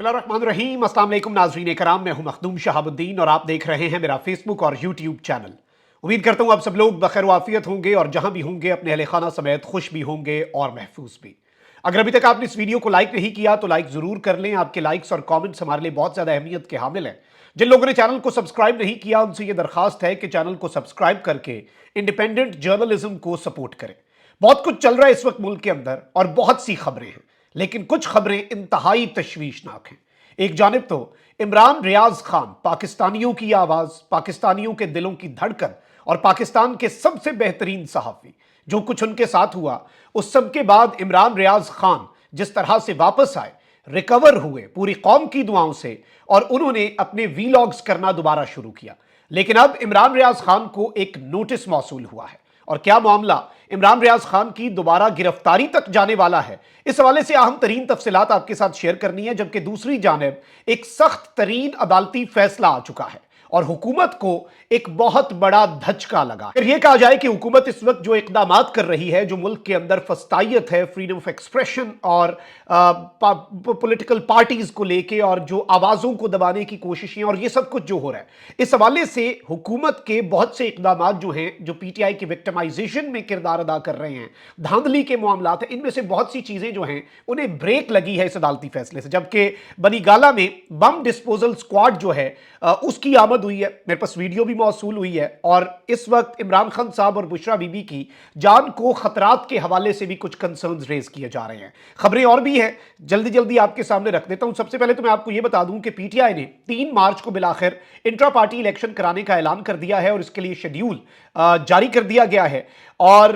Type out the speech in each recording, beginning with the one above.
बिस्मिल्लाहिर्रहमानिर्रहीम। अस्सलाम वालेकुम नाज़रीन कराम, मैं हूं मखदूम शहाबुद्दीन और आप देख रहे हैं मेरा फेसबुक और यूट्यूब चैनल। उम्मीद करता हूं आप सब लोग बखैर वाफियत होंगे और जहां भी होंगे अपने अहले खाना समेत खुश भी होंगे और महफूज भी। अगर अभी तक आपने इस वीडियो को लाइक नहीं किया तो लाइक जरूर कर लें। आपके लाइक्स और कॉमेंट्स हमारे लिए बहुत ज्यादा अहमियत के हामिल हैं। जिन लोगों ने चैनल को सब्सक्राइब नहीं किया उनसे यह दरखास्त है कि चैनल को सब्सक्राइब करके इंडिपेंडेंट जर्नलिज्म को सपोर्ट करें। बहुत कुछ चल रहा है इस वक्त मुल्क के अंदर और बहुत सी खबरें हैं, लेकिन कुछ खबरें इंतहाई तशवीशनाक हैं। एक जानिब तो इमरान रियाज खान पाकिस्तानियों की आवाज, पाकिस्तानियों के दिलों की धड़कन और पाकिस्तान के सबसे बेहतरीन सहाफी, जो कुछ उनके साथ हुआ उस सब के बाद इमरान रियाज खान जिस तरह से वापस आए, रिकवर हुए पूरी कौम की दुआओं से और उन्होंने अपने वीलॉग्स करना दोबारा शुरू किया। लेकिन अब इमरान रियाज खान को एक नोटिस मौसूल हुआ है और क्या मामला इमरान रियाज खान की दोबारा गिरफ्तारी तक जाने वाला है, इस हवाले से अहम तरीन तफसीलात आपके साथ शेयर करनी है। जबकि दूसरी जानिब एक सख्त तरीन अदालती फैसला आ चुका है और हुकूमत को एक बहुत बड़ा धचका लगा। फिर यह कहा जाए कि हुकूमत इस वक्त जो इकदामात कर रही है, जो मुल्क के अंदर फस्तायत है फ्रीडम ऑफ एक्सप्रेशन और पॉलिटिकल पार्टीज को लेके और जो आवाजों को दबाने की कोशिशें और ये सब कुछ जो हो रहा है, इस हवाले से हुकूमत के बहुत से इकदामात जो हैं, जो पीटीआई की विक्टिमाइजेशन में किरदार अदा कर रहे हैं, धांधली के मामला है, इनमें से बहुत सी चीजें जो हैं उन्हें ब्रेक लगी है इस अदालती फैसले से। जबकि बनीगाला में बम डिस्पोजल स्क्वाड जो है उसकी आमद हुई है, मेरे पास वीडियो भी मौसूल हुई है और इस वक्त इमरान खान साहब और बुशरा बीबी की जान को खतरात के हवाले से भी कुछ कंसर्न्स रेज किए जा रहे हैं। खबरें और भी हैं, जल्दी जल्दी आपके सामने रख देता हूं। सबसे पहले तो मैं आपको यह बता दूं कि पीटीआई ने 3 मार्च को बिलाखिर इंट्रा पार्टी इलेक्शन कराने का ऐलान कर दिया है और इसके लिए शेड्यूल जारी कर दिया गया है और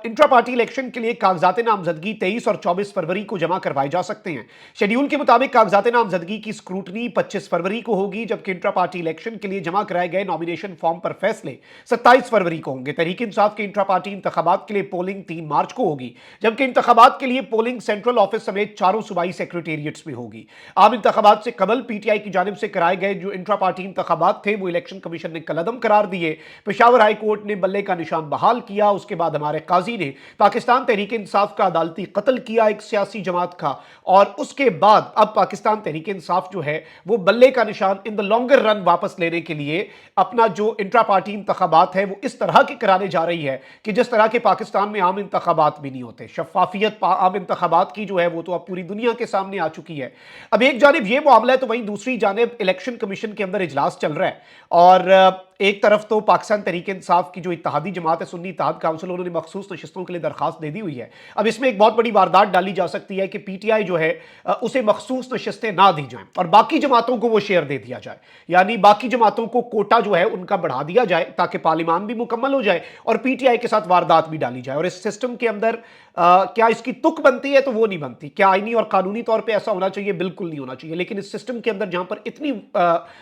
इंट्रा पार्टी इलेक्शन के लिए कागजात नामजदगी 23 और 24 फरवरी को जमा करवाए जा सकते हैं। शेड्यूल के मुताबिक कागजात नामजदगी की स्क्रूटनी 25 फरवरी को होगी, जबकि इंट्रा पार्टी इलेक्शन के लिए जमा कराए गए नॉमिनेशन फॉर्म पर फैसले 27 फरवरी को होंगे। तहरीक इंसाफ के इंट्रा पार्टी इंतखाबात के लिए पोलिंग 3 मार्च को होगी, जबकि इंतखाबात के लिए पोलिंग सेंट्रल ऑफिस समेत चारों सूबाई सेक्रेटेरिएट्स में होगी। आम इंतखाबात से कबल पीटीआई की जानिब से कराए गए जो इंट्रा पार्टी इंतखाबात थे वो इलेक्शन कमीशन ने कलअदम करार दिए। पेशावर हाई कोर्ट ने बल्ले का निशान बहाल किया। उसके बाद हमारे काजी ने पाकिस्तान तहरीक इंसाफ का अदालती कत्ल किया एक सियासी जमात का, और उसके बाद अब पाकिस्तान तहरीक इंसाफ जो है वो बल्ले का निशान इन द लॉन्गर रन वापस लेने के लिए अपना जो इंट्रा पार्टी इंतखाबात है वो इस तरह के कराने जा रही है कि जिस तरह के पाकिस्तान में आम इंतखाबात भी नहीं होते। शफाफियत आम इंतखाबात की जो है वो तो अब पूरी दुनिया के सामने आ चुकी है। अब एक जानिब ये मामला है तो वहीं दूसरी जानिब इलेक्शन कमीशन के अंदर इजलास चल रहा है और एक तरफ तो पाकिस्तान तहरीक इंसाफ की जो इत्तेहादी जमात है सुन्नी इत्तेहाद काउंसिल, उन्होंने मखसूस नशिस्तों के लिए दरखास्त दे दी हुई है। अब इसमें एक बहुत बड़ी वारदात डाली जा सकती है कि पीटीआई जो है उसे मखसूस नशिस्तें ना दी जाएं और बाकी जमातों को वो शेयर दे दिया जाए, यानी बाकी जमातों को कोटा जो है उनका बढ़ा दिया जाए ताकि पार्लिमान भी मुकम्मल हो जाए और पीटीआई के साथ वारदात भी डाली जाए। और इस सिस्टम के अंदर क्या इसकी तुक बनती है? तो वो नहीं बनती। क्या आईनी और कानूनी तौर पर ऐसा होना चाहिए? बिल्कुल नहीं होना चाहिए। लेकिन इस सिस्टम के अंदर जहां पर इतनी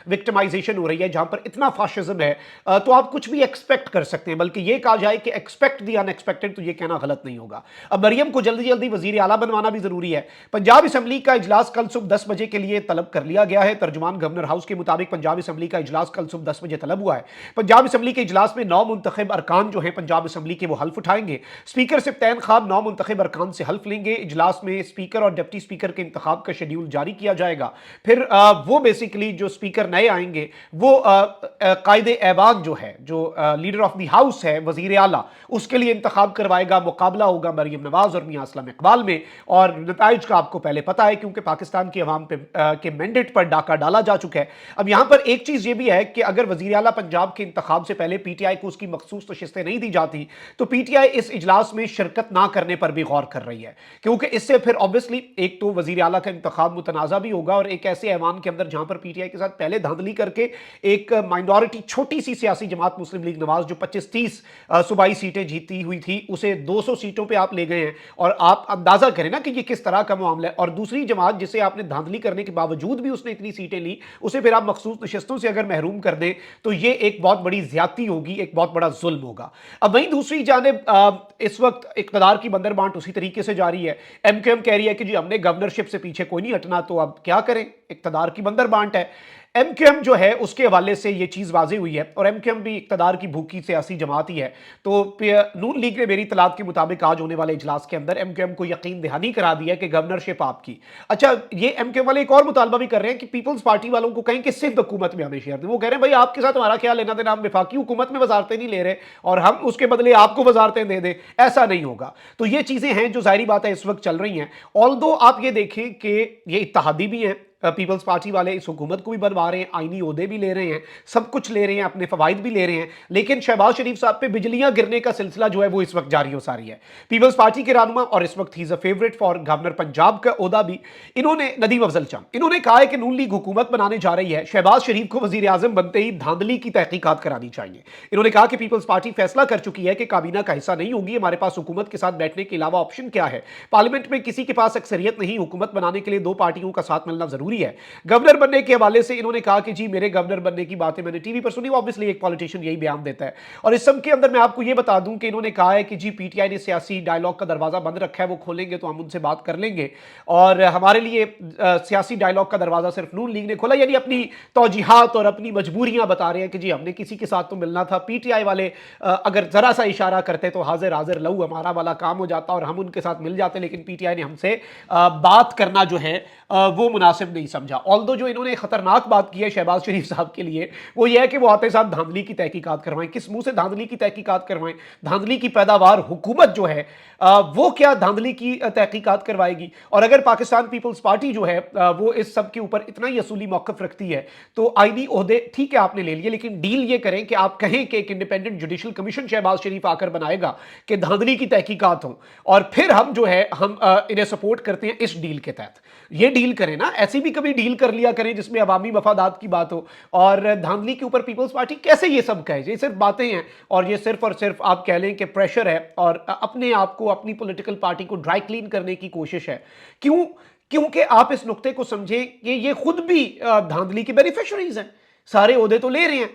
विक्टिमाइजेशन हो रही है, जहां पर इतना फाशिज्म है, तो आप कुछ भी एक्सपेक्ट कर सकते हैं। बल्कि यह कहा जाए कि एक्सपेक्ट द अनएक्सपेक्टेड, तो यह कहना गलत नहीं होगा। अब मरियम को जल्दी जल्दी वजीर आला बनवाना भी जरूरी है। पंजाब असम्बली का इजलास कल सुबह 10 बजे के लिए तलब कर लिया गया है। तर्जुमान गवर्नर हाउस के मुताबिक पंजाब असम्बली का इजलास कल सुबह 10 बजे तलब हुआ है। पंजाब असम्बली के इजलास में 9 मुंतखब अरकान जो है पंजाब असम्बली के वो हल्फ उठाएंगे। स्पीकर सिफ्तैन खान 9 मुंतखब अरकान से हल्फ लेंगे। इजलास में स्पीकर और डिप्टी स्पीकर के इंतखाब का शेड्यूल जारी किया जाएगा। फिर वो बेसिकली जो स्पीकर नए आएंगे वो कायदे ऐवान जो है, जो लीडर ऑफ द हाउस है, वजीर आला, उसके लिए इंतखाब करवाएगा। मुकाबला होगा मरियम नवाज और मियां असलम इकबाल में और नताइज का आपको पहले पता है क्योंकि पाकिस्तान की अवाम पे के मैंडेट पर डाका डाला जा चुका है। अब यहां पर एक चीज ये भी है कि अगर वजीर आला पंजाब के इंतखाब से पहले पीटीआई को उसकी मखसूस नशिस्तें नहीं दी जाती तो पीटीआई इस इजलास में शिरकत ना करने पर भी गौर कर रही है, क्योंकि इससे फिर ऑब्वियसली एक तो वजीर आला का इंतखाब मुतनाज़ा भी होगा और एक ऐसे ऐवान के अंदर जहां पर पीटीआई के साथ पहले धांधली करके एक माइनॉरिटी छोटी सी सियासी जमात मुस्लिम लीग नवाज जो 25-30 सूबाई सीटें जीती हुई थी उसे 200 सीटों पे आप ले गए हैं और आप अंदाजा करें ना कि ये किस तरह का मामला है। और दूसरी जमात जिसे आपने धांधली करने के बावजूद भी उसने इतनी सीटें ली, उसे फिर आप मखसूस नशिस्तों से अगर महरूम कर दें तो ये एक बहुत बड़ी ज्यादती होगी, एक बहुत बड़ा जुल्म होगा। अब वहीं दूसरी जानिब इस वक्त इक़्तिदार की बंदर बांट उसी तरीके से जारी है। एमक्यूएम कह रही है कि जी हमने गवर्नरशिप से पीछे कोई नहीं हटना, तो अब क्या करें, इक़्तिदार की बंदर बांट है। एमक्यूएम जो है उसके हवाले से ये चीज वाज़ेह हुई है, और एमक्यूएम भी इक्तदार की भूखी सियासी जमात ही है। तो नून लीग ने मेरी इत्तलात के मुताबिक आज होने वाले इजलास के अंदर एमक्यूएम को यकीन दहानी करा दिया कि गवर्नरशिप आपकी। अच्छा, ये एमक्यूएम वाले एक और मुतालबा भी कर रहे हैं कि पीपल्स पार्टी वालों को कहें कि सिंध हुकूमत में हमें शेयर दें। वो कह रहे हैं भाई आपके साथ हमारा क्या लेना देना, हम विफाकी हुकूमत में वजारतें नहीं ले रहे और हम उसके बदले आपको वजारतें दे दें, ऐसा नहीं होगा। तो ये चीजें हैं जो जाहिर बात है इस वक्त चल रही हैं। ऑल्दो आप ये देखें कि ये इत्तेहादी भी हैं, पीपल्स पार्टी वाले इस हुकूमत को भी बनवा रहे हैं, आईनी ओहदे भी ले रहे हैं, सब कुछ ले रहे हैं, अपने फवाइद भी ले रहे हैं, लेकिन शहबाज शरीफ साहब पे बिजलियां गिरने का सिलसिला जो है वो इस वक्त जारी हो सारी है। पीपल्स पार्टी के रहनुमा और इस वक्त he is a favourite for governor Punjab का ओहदा भी इन्होंने, नदीम अफजल चंद, इन्होंने कहा है कि नून लीग हुकूमत बनाने जा रही है, शहबाज शरीफ को वजीर आजम बनते ही धांधली की तहकीकात करानी चाहिए। इन्होंने कहा कि पीपल्स पार्टी फैसला कर चुकी है कि काबीना का हिस्सा नहीं होगी, हमारे पास हुकूमत के साथ बैठने के अलावा ऑप्शन क्या है, पार्लियामेंट में किसी के पास अक्सरियत नहीं, हुकूमत बनाने के लिए दो पार्टियों का साथ मिलना जरूरी है। गवर्नर बनने के हवाले से इन्होंने कहा कि जी मेरे गवर्नर बनने की बातें मैंने टीवी पर सुनी, ऑब्वियसली एक पॉलिटिशियन यही बयान देता है। और इस सब के अंदर मैं आपको यह बता दूं कि इन्होंने कहा है कि जी पीटीआई ने सियासी डायलॉग का दरवाजा बंद रखा है, वो खोलेंगे तो हम उनसे बात कर लेंगे, और हमारे लिए सियासी डायलॉग का दरवाजा सिर्फ नून लीग ने खोला, यानी अपनी तौजीहात और अपनी मजबूरियां बता रहे हैं कि जी हमने किसी के साथ तो मिलना था। पीटीआई वाले अगर जरा सा इशारा करते तो हाजिर हाजिर लहू हमारा वाला काम हो जाता और हम उनके साथ मिल जाते, लेकिन पीटीआई ने हमसे बात करना जो है वो मुनासिब नहीं समझा। ऑल्दो जो इन्होंने खतरनाक बात की है शहबाज शरीफ साहब के लिए वो ये है कि वो आते साथ धांधली की तहकीकात करवाएं। किस मुंह से धांधली की तहकीकात करवाएं? धांधली की पैदावार हुकूमत जो है वो क्या धांधली की तहकीकात करवाएगी? और अगर पाकिस्तान पीपल्स पार्टी जो है वो इस सब के ऊपर इतना ही असूली मौकफ रखती है तो आईनी ओहदे ठीक है आपने ले लिए, लेकिन डील ये करें कि आप कहें कि एक इंडिपेंडेंट जुडिशल कमीशन शहबाज शरीफ आकर बनाएगा कि धांधली की तहकीकात हो, और फिर हम जो है हम इन्हें सपोर्ट करते हैं इस डील के तहत। ये डील करें ना, ऐसी भी कभी डील कर लिया करें जिसमें अवामी मफादात की बात हो, और धांधली के ऊपर पीपल्स पार्टी कैसे ये सब कहे? ये सिर्फ बातें हैं और ये सिर्फ और सिर्फ आप कह लें कि प्रेशर है और अपने आप को, अपनी पॉलिटिकल पार्टी को ड्राई क्लीन करने की कोशिश है। क्यों? क्योंकि आप इस नुक्ते को समझें कि ये खुद भी धांधली के बेनिफिशरीज हैं, सारे ओहदे तो ले रहे हैं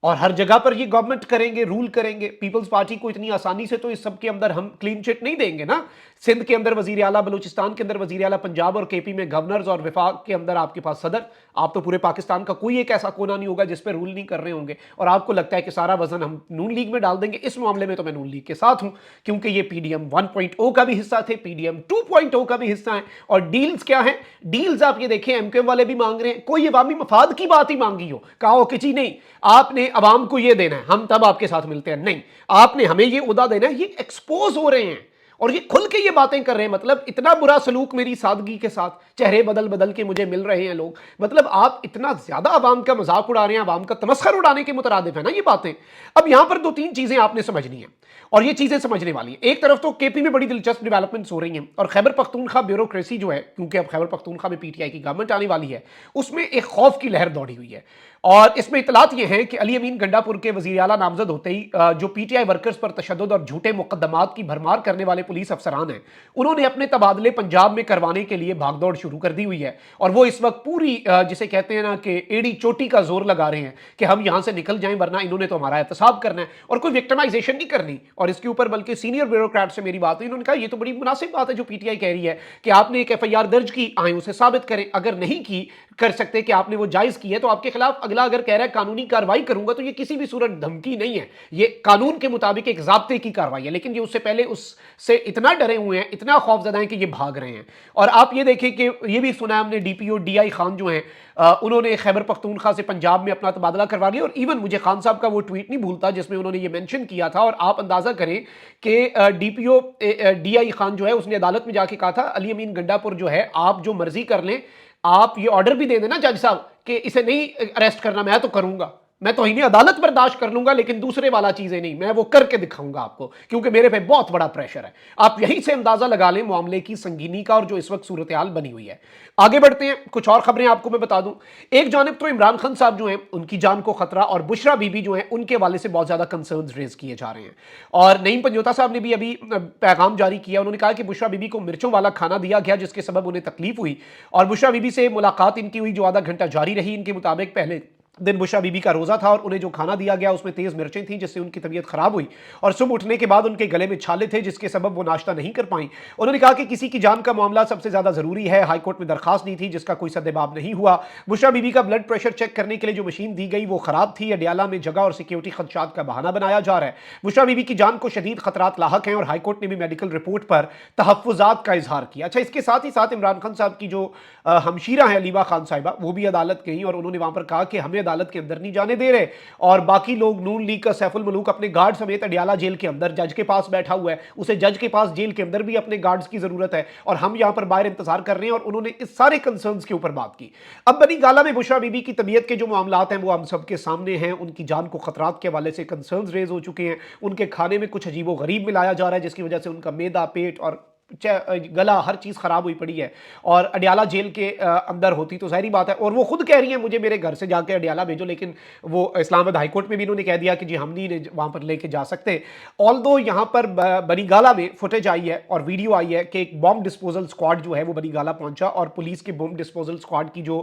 और हर जगह पर ये गवर्नमेंट करेंगे, रूल करेंगे। पीपल्स पार्टी को इतनी आसानी से तो इस सब के अंदर हम क्लीन चिट नहीं देंगे ना। सिंध के अंदर वजीर आला, बलूचिस्तान के अंदर वजीर आला, पंजाब और केपी में गवर्नर्स, और विफाक के अंदर आपके पास सदर। आप तो पूरे पाकिस्तान का कोई एक ऐसा कोना नहीं होगा जिस पर रूल नहीं कर रहे होंगे, और आपको लगता है कि सारा वजन हम नून लीग में डाल देंगे। इस मामले में तो मैं नून लीग के साथ हूं, क्योंकि ये पीडीएम 1.0 का भी हिस्सा थे, पीडीएम 2.0 का भी हिस्सा है। और डील्स क्या है? डील्स आप ये देखें, एमक्यूएम वाले भी मांग रहे हैं, कोई अवामी मफाद की बात ही मांगी हो, कहा हो कि जी नहीं आपने अवाम को ये देना है, हम तब आपके साथ मिलते हैं, नहीं आपने हमें ये उदा देना है। ये एक्सपोज हो रहे हैं और ये खुल के ये बातें कर रहे हैं। मतलब इतना बुरा सलूक मेरी सादगी के साथ, चेहरे बदल बदल के मुझे मिल रहे हैं लोग। मतलब आप इतना ज्यादा अवाम का मजाक उड़ा रहे हैं, अवाम का तमस्खर उड़ाने के मुतरादिफ है ना ये बातें। अब यहां पर दो तीन चीजें आपने समझनी है और ये चीजें समझने वाली हैं। एक तरफ तो केपी में बड़ी दिलचस्प डेवलपमेंट्स हो रही हैं और खैबर पख्तूनख्वा ब्यूरोक्रेसी जो है, क्योंकि अब खैबर पख्तूनख्वा में पीटीआई की गवर्नमेंट आने वाली है, उसमें एक खौफ की लहर दौड़ी हुई है। और इसमें इतलात ये हैं कि अली अमीन गंडापुर के वजीर आला नामजद होते ही जो पीटीआई वर्कर्स पर तशद्दुद और झूठे मुकदमात की भरमार करने वाले पुलिस अफसरान हैं, उन्होंने अपने तबादले पंजाब में करवाने के लिए भागदौड़ शुरू कर दी हुई है। और वो इस वक्त पूरी जिसे कहते हैं ना कि एड़ी चोटी का जोर लगा रहे हैं कि हम यहां से निकल जाएं, वरना इन्होंने तो हमारा एहतसाब करना है। और कोई विक्टिमाइजेशन नहीं करनी। और इसके ऊपर बल्कि सीनियर ब्यूरोक्रेट से मेरी बात हुई, उन्होंने कहा ये तो बड़ी मुनासिब बात है जो पीटीआई कह रही है कि आपने एक एफआईआर दर्ज की, आए उसे साबित करें। अगर नहीं की कर सकते कि आपने वो जायज की है, तो आपके खिलाफ अगला अगर कह रहा है कानूनी कार्रवाई करूंगा, तो ये किसी भी सूरत धमकी नहीं है, ये कानून के मुताबिक एक जाब्ते की कार्रवाई है। लेकिन ये उससे पहले उससे इतना डरे हुए हैं, इतना खौफजदा है कि ये भाग रहे हैं। और आप ये देखें कि ये भी सुना हमने, डीपीओ डीआई खान जो हैं उन्होंने खैबर पख्तूनख्वा से पंजाब में अपना तबादला करवा लिया। और इवन मुझे खान साहब का वो ट्वीट नहीं भूलता जिसमें उन्होंने ये मेंशन किया था। और आप अंदाजा करें कि डीपीओ डीआई खान जो है उसने अदालत में जाके कहा था अली अमीन गंडापुर जो है आप जो मर्जी कर लें, आप ये ऑर्डर भी दे देना जज साहब कि इसे नहीं अरेस्ट करना, मैं तो करूंगा, मैं तो इन्हें अदालत बर्दाश्त कर लूंगा, लेकिन दूसरे वाला चीजें नहीं, मैं वो करके दिखाऊंगा आपको, क्योंकि मेरे पे बहुत बड़ा प्रेशर है। आप यहीं से अंदाजा लगा लें मामले की संगीनी का और जो इस वक्त सूरत हाल बनी हुई है। आगे बढ़ते हैं, कुछ और खबरें आपको मैं बता दूं। एक जानिब तो इमरान खान साहब जो हैं उनकी जान को खतरा, और बुशरा बीबी जो हैं उनके वाले से बहुत ज्यादा कंसर्न रेज किए जा रहे हैं। और नईम पंजोता साहब ने भी अभी पैगाम जारी किया, उन्होंने कहा कि बुशरा बीबी को मिर्चों वाला खाना दिया गया जिसके सबब उन्हें तकलीफ हुई। और बुशरा बीबी से मुलाकात इनकी हुई जो आधा घंटा जारी रही। इनके मुताबिक पहले दिन बुशरा बीबी का रोजा था और उन्हें जो खाना दिया गया उसमें तेज मिर्चें थी, जिससे उनकी तबीयत खराब हुई और सुबह उठने के बाद उनके गले में छाले थे, जिसके सबब वो नाश्ता नहीं कर पाई। उन्होंने कहा कि किसी की जान का मामला सबसे ज्यादा जरूरी है। हाईकोर्ट में दरखास्त दी थी जिसका कोई सद्देबाब नहीं हुआ। बुशरा बीबी का ब्लड प्रेशर चेक करने के लिए जो मशीन दी गई वो खराब थी। अडियाला में जगह और सिक्योरिटी खदशात का बहाना बनाया जा रहा है। बुशरा बीबी की जान को शदीद खतरात लाहक हैं और हाईकोर्ट ने भी मेडिकल रिपोर्ट पर तहफ्फुजात का इजहार किया। अच्छा, इसके साथ ही साथ इमरान खान साहब की जो हमशीरा है अलीबा खान साहिबा, वो भी अदालत गई और उन्होंने वहां पर कहा कि हमें अदालत के अंदर नहीं जाने दे रहे और बाकी लोग नून लीग का सैफुल मलूक अपने गार्ड समेत अडियाला जेल के अंदर जज के पास बैठा हुआ है। उसे जज के पास जेल के अंदर भी अपने गार्ड्स की जरूरत है और हम यहां पर बाहर इंतजार कर रहे हैं और उन्होंने इस सारे कंसर्न्स के ऊपर बात की। अब बनी गाला में बुशरा बीबी की तबीयत के जो मामलात हैं वो हम सबके सामने हैं। उनकी जान को खतरात के हवाले से कंसर्न्स रेज हो चुके हैं। उनके खाने में कुछ अजीबो गरीब मिलाया जा रहा है जिसकी वजह से उनका मैदा, पेट और गला, हर चीज खराब हुई पड़ी है और अडियाला जेल के अंदर होती तो जाहिर बात है। और वो खुद कह रही है मुझे मेरे घर से जाके अडियाला भेजो, लेकिन वो इस्लामाबाद हाईकोर्ट में भी इन्होंने कह दिया कि जी हम नहीं वहां पर लेके जा सकते। ऑल्दो यहां पर बनीगाला में फुटेज आई है और वीडियो आई है कि एक बॉम्ब डिस्पोजल स्क्वाड जो है वो बनीगाला पहुंचा और पुलिस के बॉम्ब डिस्पोजल स्क्वाड की जो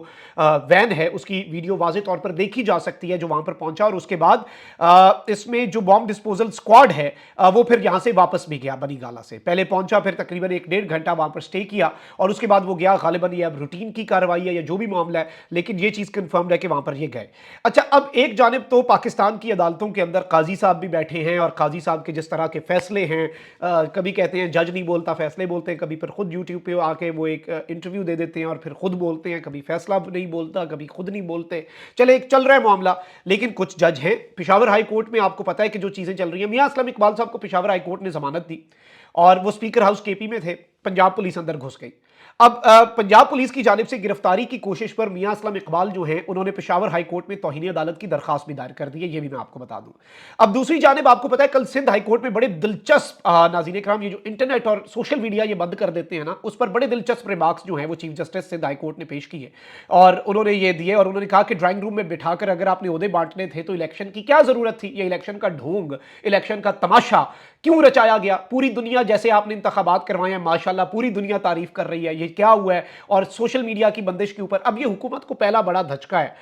वैन है उसकी वीडियो वाज़े तौर पर देखी जा सकती है जो वहां पर पहुंचा। और उसके बाद इसमें जो बॉम्ब डिस्पोजल स्क्वाड है वो फिर यहां से वापस भी गया। बनीगाला से पहले पहुंचा, फिर तकरीबन 1-1.5 घंटा वहां पर स्टे किया और उसके बाद वो गया। गालिबन ये अब रूटीन की कार्रवाई है या जो भी मामला है, लेकिन ये चीज कंफर्म है कि वहां पर ये गए। अच्छा, अब एक जानिब तो पाकिस्तान की अदालतों के अंदर काजी साहब भी बैठे हैं और काजी साहब के जिस तरह के फैसले हैं, कभी कहते हैं जज नहीं बोलता फैसले बोलते हैं, कभी फिर खुद यूट्यूब पे आके वो एक इंटरव्यू दे देते हैं और फिर खुद बोलते हैं, कभी फैसला नहीं बोलता, कभी खुद नहीं बोलते। चले, एक चल रहा है मामला। लेकिन कुछ जज हैं पेशावर हाई कोर्ट में, आपको पता है कि जो चीजें चल रही हैं, मियां असलम इकबाल साहब को पेशावर हाई कोर्ट ने जमानत दी और वो स्पीकर हाउस केपी में थे। पंजाब पुलिस अंदर घुस गई। अब पंजाब पुलिस की जानिब से गिरफ्तारी की कोशिश पर मियां असलम इकबाल जो हैं उन्होंने पेशावर हाई कोर्ट में तौहीन अदालत की दरखास्त भी दायर कर दी है, ये भी मैं आपको बता दूं। अब दूसरी जानिब आपको पता है कल सिंध हाई कोर्ट में बड़े दिलचस्प नाज़रीन इकराम, ये जो इंटरनेट और सोशल मीडिया ये बंद कर देते हैं ना, उस पर बड़े दिलचस्प रिमार्क्स जो हैं वो chief justice Sindh high court ने पेश किए और उन्होंने ये दिए और उन्होंने कहा कि ड्राइंग रूम में बिठाकर अगर आपने ओहदे बांटने थे तो इलेक्शन की क्या जरूरत थी? ये इलेक्शन का ढोंग, इलेक्शन का तमाशा क्यों रचाया गया? पूरी दुनिया, जैसे आपने इंतखाबात करवाए हैं, माशाल्लाह पूरी दुनिया तारीफ कर रही है, ये क्या हुआ है? और सोशल मीडिया की बंदिश के ऊपर अब ये हुकूमत को पहला बड़ा धचका है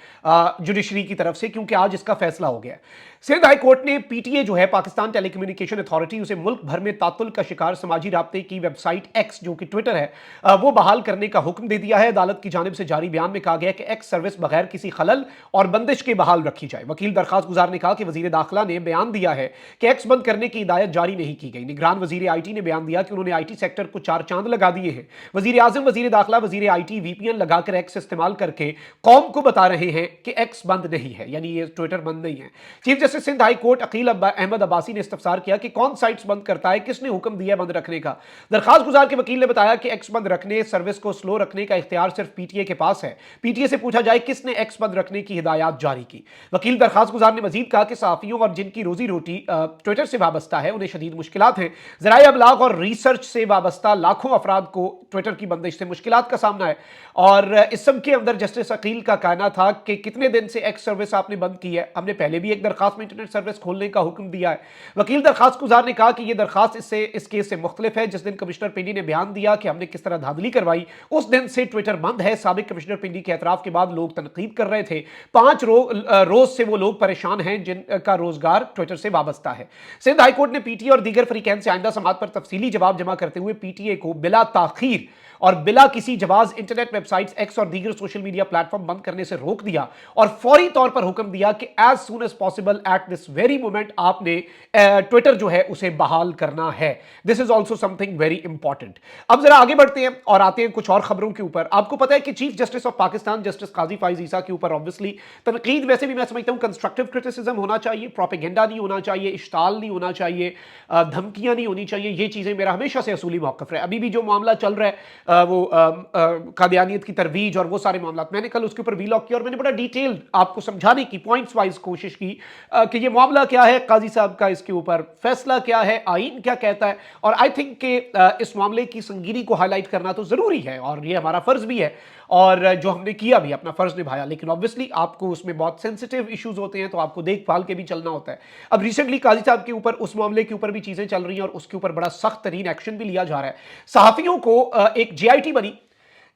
जुडिशरी की तरफ से, क्योंकि आज इसका फैसला हो गया है। सिंध हाई कोर्ट ने पीटीए जो है पाकिस्तान टेलीकम्युनिकेशन अथॉरिटी, उसे मुल्क भर में तातुल का शिकार समाजी राब्ते की वेबसाइट एक्स जो कि ट्विटर है वो बहाल करने का हुक्म दे दिया है। अदालत की जानिब से जारी बयान में कहा गया कि एक्स सर्विस बगैर किसी खलल और बंदिश के बहाल रखी जाए। वकील दरखास्त गुजार ने कहा कि वजीर दाखिला ने बयान दिया है कि एक्स बंद करने की हिदायत जारी नहीं की गई। निगरान वजीर आईटी ने बयान दिया कि उन्होंने आईटी सेक्टर को 4 चांद लगा दिए हैं। वजीर आजम, वजीर दाखिला, वजीर आईटी वीपीएन लगाकर एक्स इस्तेमाल करके कौम को बता रहे हैं कि एक्स बंद नहीं है, यानी ये ट्विटर बंद नहीं है। Chief justice Sindh high court Aqeel Ahmed Abbasi ने इस्तफसार किया कि कौन साइट्स बंद करता है, किसने हुक्म दिया बंद रखने का। दरखास्त गुजार के वकील ने बताया कि एक्स बंद रखने, सर्विस को स्लो रखने का इख्तियार सिर्फ पीटीए के पास है। पीटीए से पूछा जाए किसने एक्स बंद रखने की हिदायत जारी की। वकील दरखास्त गुजार ने मजीद कहा कि सहाफियों और जिनकी रोजी रोटी ट्विटर से वाबस्ता है उन्हें शदीद मुश्किलात हैं। ज़राए अबलाग और रिसर्च से वाबस्ता लाखों अफराद को ट्विटर की बंदिश से मुश्किलात का सामना है। और इस सब के अंदर जस्टिस अकील का कहना था कि कितने दिन से एक्स सर्विस आपने बंद की है? हमने पहले भी एक दरखास्त में इंटरनेट सर्विस खोलने का हुक्म दिया है। वकील दरखास्त गुजार ने कहा कि यह दरखास्त इस केस से मुख्तलिफ है। जिस दिन कमिश्नर पिंडी ने बयान दिया कि हमने किस तरह धांधली करवाई, उस दिन से ट्विटर बंद है। साबिक कमिश्नर पिंडी के एतराफ के बाद लोग तनकीद कर रहे थे। 5 रोज से वो लोग परेशान हैं जिनका रोजगार ट्विटर से वाबस्ता है। सिंध हाईकोर्ट ने पीटीए और दीगर फरीकैन से आइंदा समात पर तफसीली जवाब जमा करते हुए पीटीए को बिला ताखीर और बिला किसी जवाज इंटरनेट वेबसाइट्स एक्स और दीगर सोशल मीडिया प्लेटफॉर्म बंद करने से रोक दिया और फौरी तौर पर हुक्म दिया कि as soon as possible at this very moment आपने ट्विटर जो है उसे बहाल करना है। This is also something very important. अब जरा आगे बढ़ते हैं और आते हैं कुछ और खबरों के ऊपर। आपको पता है कि chief justice of Pakistan justice Qazi Faez Isa के ऊपर ऑब्वियसली तनकीद, वैसे भी मैं समझता हूं कंस्ट्रक्टिव क्रिटिसिज्म होना चाहिए, प्रोपेगेंडा नहीं होना चाहिए, इश्ताल नहीं होना चाहिए, धमकियां नहीं होनी चाहिए। ये चीजें मेरा हमेशा से असूली मौकफ रहा है। अभी भी जो मामला चल रहा है वो कादियानियत की तरवीज और वो सारे मामला, मैंने कल उसके ऊपर वीलॉग किया और मैंने बड़ा डिटेल आपको समझाने की पॉइंट्स वाइज कोशिश की कि ये मामला क्या है, काजी साहब का इसके ऊपर फैसला क्या है, आईन क्या कहता है। और आई थिंक कि इस मामले की संगीनी को हाईलाइट करना तो जरूरी है और ये हमारा फर्ज भी है और जो हमने किया भी, अपना फर्ज निभाया। लेकिन ऑब्वियसली आपको उसमें बहुत सेंसिटिव इश्यूज होते हैं तो आपको देखभाल के भी चलना होता है। अब रिसेंटली काजी साहब के ऊपर उस मामले के ऊपर भी चीजें चल रही हैं और उसके ऊपर बड़ा सख्त तरीन एक्शन भी लिया जा रहा है। सहाफियों को एक जेआईटी बनी,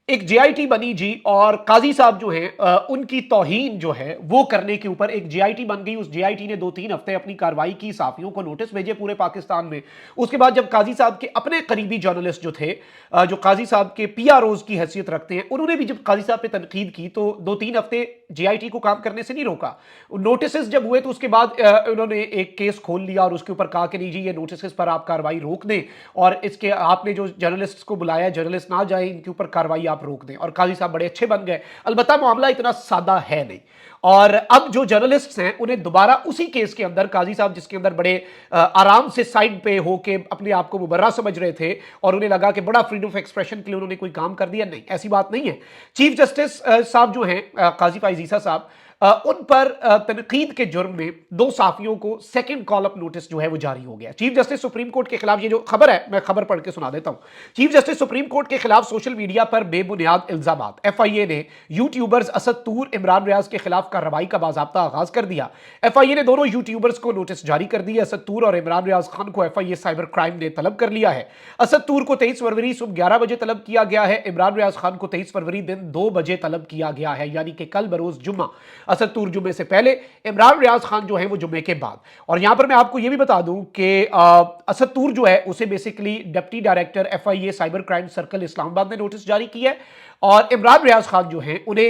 एक जेआईटी बनी जी, और काजी साहब जो हैं उनकी तौहीन जो है वो करने के ऊपर एक जेआईटी बन गई। उस जेआईटी ने 2-3 हफ्ते अपनी कार्रवाई की, साफियों को नोटिस भेजे पूरे पाकिस्तान में। उसके बाद जब काजी साहब के अपने करीबी जर्नलिस्ट जो थे, जो काजी साहब के पीआरओज की हैसियत रखते हैं, उन्होंने भी जब काजी साहब पे तनकीद की तो 2-3 हफ्ते जेआईटी को काम करने से नहीं रोका। नोटिस जब हुए तो उसके बाद उन्होंने एक केस खोल लिया और उसके ऊपर कहा कि नहीं जी, ये नोटिस पर आप कार्रवाई रोक दें, और इसके आपने जो जर्नलिस्ट को बुलाया, जर्नलिस्ट ना जाए, इनके ऊपर कार्रवाई आप रोक दें। और काजी साहब बड़े अच्छे बन गए। अलबत्ता मामला इतना सादा है नहीं, और अब जो जर्नलिस्ट्स हैं उन्हें दोबारा उसी केस के अंदर, काजी साहब जिसके अंदर बड़े आराम से साइड पे होके अपने आप को मुबर्रा समझ रहे थे और उन्हें लगा कि बड़ा फ्रीडम ऑफ एक्सप्रेशन के लिए उन्होंने कोई काम कर दिया, नहीं, ऐसी बात नहीं है। चीफ जस्टिस साहब जो हैं काजी फाइज ईसा साहब, उन पर तनकीद के जुर्म में 2 साफियों को सेकंड कॉल अप नोटिस जो है वो जारी हो गया। चीफ जस्टिस सुप्रीम कोर्ट के खिलाफ, ये जो खबर है मैं खबर पढ़ के सुना देता हूं। चीफ जस्टिस सुप्रीम कोर्ट के खिलाफ सोशल मीडिया पर बेबुनियाद इल्जामात, एफआईए ने यूट्यूबर्स असद तूर, इमरान रियाज के खिलाफ कार्रवाई का बाज़ाब्ता आगाज कर दिया। एफआईए ने दोनों यूट्यूबर्स को नोटिस जारी कर दिए। असद तूर और इमरान रियाज खान को एफआईए साइबर क्राइम ने तलब कर लिया है। असद तूर को 23 फरवरी सुबह 11 बजे तलब किया गया है। इमरान रियाज खान को 23 फरवरी दिन 2 बजे तलब किया गया है, यानी कि कल बरोज जुम्मा। असद तूर जुम्मे से पहले, इमरान रियाज खान जो है वो जुम्मे के बाद। और यहां पर मैं आपको यह भी बता दूं कि असद तूर जो है उसे basically deputy director FIA cyber crime circle Islamabad ने नोटिस जारी किया है, और इमरान रियाज खान जो है उन्हें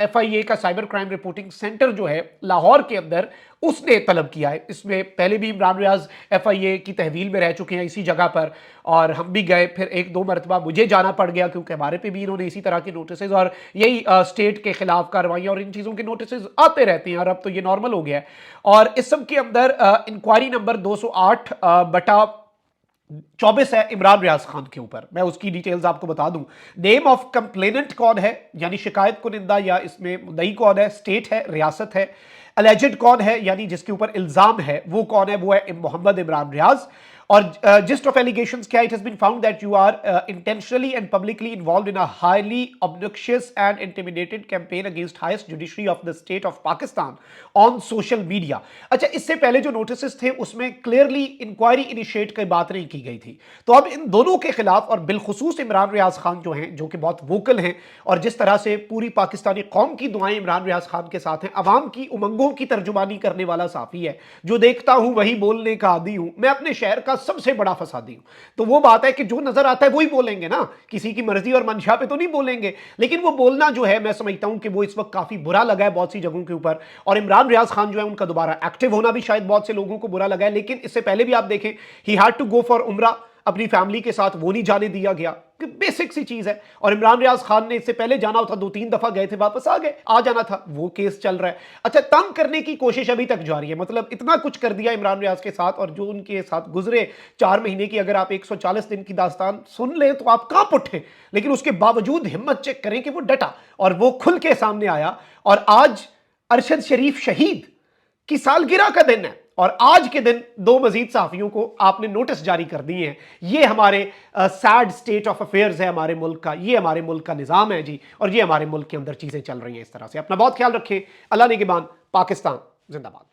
एफआईए का साइबर क्राइम रिपोर्टिंग सेंटर जो है लाहौर के अंदर, उसने तलब किया है। इसमें पहले भी इमरान रियाज एफआईए की तहवील में रह चुके हैं इसी जगह पर, और हम भी गए, फिर 1-2 मरतबा मुझे जाना पड़ गया क्योंकि हमारे पे भी इन्होंने इसी तरह के नोटिस, और यही स्टेट के खिलाफ कार्रवाइयाँ और इन चीज़ों के नोटिस आते रहते हैं, और अब तो ये नॉर्मल हो गया है। और इस सब के अंदर इंक्वायरी नंबर 208 बटा 24 है इमरान रियाज खान के ऊपर। मैं उसकी डिटेल्स आपको बता दूं। नेम ऑफ कंप्लेनेंट कौन है, यानी शिकायत कुनिंदा या इसमें मुद्दई कौन है, स्टेट है, रियासत है। एलिजेड कौन है, यानी जिसके ऊपर इल्जाम है वो कौन है, वो है मोहम्मद इमरान रियाज। और जिस्ट ऑफ एलिगेशंस क्या, it has been found that you are intentionally and publicly involved in a highly obnoxious and intimidated campaign against highest judiciary of the state of Pakistan on social media. अच्छा, इससे पहले जो notice थे उसमें clearly inquiry initiate की बात नहीं की गई थी। तो अब इन दोनों के खिलाफ, और बिलखुसूस इमरान रियाज खान जो हैं, जो कि बहुत वोकल हैं, और जिस तरह से पूरी पाकिस्तानी कौम की दुआएं इमरान रियाज खान के साथ हैं, अवाम की उमंगों की तर्जुमानी करने वाला साफी है, जो देखता हूं वही बोलने का आदी हूं, मैं अपने शहर का सबसे बड़ा फसादी हूं। तो वो बात है कि जो नजर आता है वही बोलेंगे ना, किसी की मर्जी और मंशा पे तो नहीं बोलेंगे। लेकिन वो बोलना जो है, मैं समझता हूं कि वो इस वक्त काफी बुरा लगा है बहुत सी जगहों के ऊपर, और इमरान रियाज खान जो है उनका दोबारा एक्टिव होना भी शायद बहुत से लोगों को बुरा लगा है। लेकिन इससे पहले भी आप देखें, he had to go for उम्रा अपनी फैमिली के साथ, वो नहीं जाने दिया गया, बेसिक सी चीज है। और इमरान रियाज खान ने इससे पहले जाना था, 2-3 दफा गए थे, वापस आ गए, आ जाना था, वो केस चल रहा है। अच्छा, तंग करने की कोशिश अभी तक जारी है, मतलब इतना कुछ कर दिया इमरान रियाज के साथ, और जो उनके साथ गुजरे 4 महीने की अगर आप 140 दिन की दास्तान सुन लें तो आप कांप उठे। लेकिन उसके बावजूद हिम्मत चेक करें कि वो डटा और वो खुल के सामने आया। और आज अरशद शरीफ शहीद की सालगिरह का दिन है, और आज के दिन 2 मजीद सहाफियों को आपने नोटिस जारी कर दिए हैं। ये हमारे सैड स्टेट ऑफ अफेयर्स है हमारे मुल्क का, ये हमारे मुल्क का निज़ाम है जी, और ये हमारे मुल्क के अंदर चीज़ें चल रही हैं इस तरह से। अपना बहुत ख्याल रखें। अल्लाह निगहबान। पाकिस्तान जिंदाबाद।